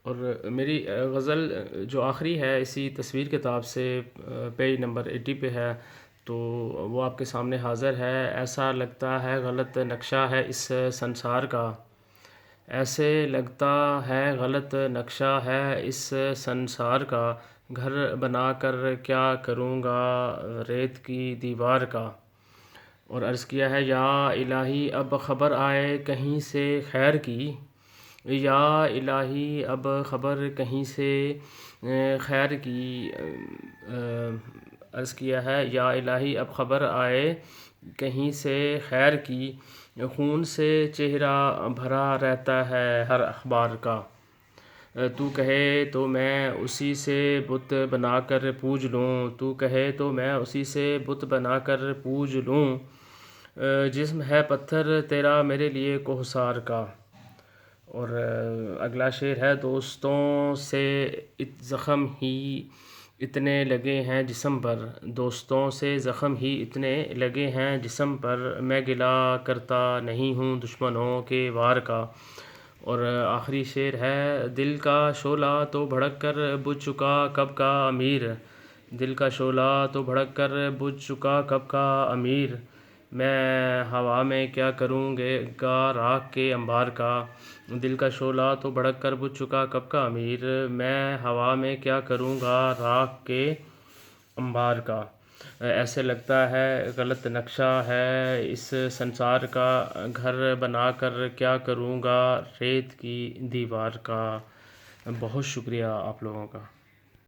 اور میری غزل جو آخری ہے اسی تصویر کتاب سے پیج نمبر 80 پہ ہے، تو وہ آپ کے سامنے حاضر ہے۔ ایسا لگتا ہے غلط نقشہ ہے اس سنسار کا، ایسے لگتا ہے غلط نقشہ ہے اس سنسار کا، گھر بنا کر کیا کروں گا ریت کی دیوار کا۔ اور عرض کیا ہے یا الہی اب خبر آئے کہیں سے خیر کی، یا الہی اب خبر کہیں سے خیر کی۔ عرض کیا ہے یا الہی اب خبر آئے کہیں سے خیر کی، خون سے چہرہ بھرا رہتا ہے ہر اخبار کا۔ تو کہے تو میں اسی سے بت بنا کر پوج لوں، تو کہے تو میں اسی سے بت بنا کر پوج لوں، جسم ہے پتھر تیرا میرے لیے کوہسار کا۔ اور اگلا شعر ہے دوستوں سے زخم ہی اتنے لگے ہیں جسم پر، دوستوں سے زخم ہی اتنے لگے ہیں جسم پر، میں گلہ کرتا نہیں ہوں دشمنوں کے وار کا۔ اور آخری شعر ہے دل کا شعلہ تو بھڑک کر بجھ چکا کب کا امیر، دل کا شعلہ تو بھڑک کر بجھ چکا کب کا امیر، میں ہوا میں کیا کروں گا راکھ کے انبار کا۔ دل کا شعلہ تو بھڑک کر بجھ چکا کب کا امیر، میں ہوا میں کیا کروں گا راکھ کے انبار کا۔ ایسے لگتا ہے غلط نقشہ ہے اس سنسار کا، گھر بنا کر کیا کروں گا ریت کی دیوار کا۔ بہت شکریہ آپ لوگوں کا۔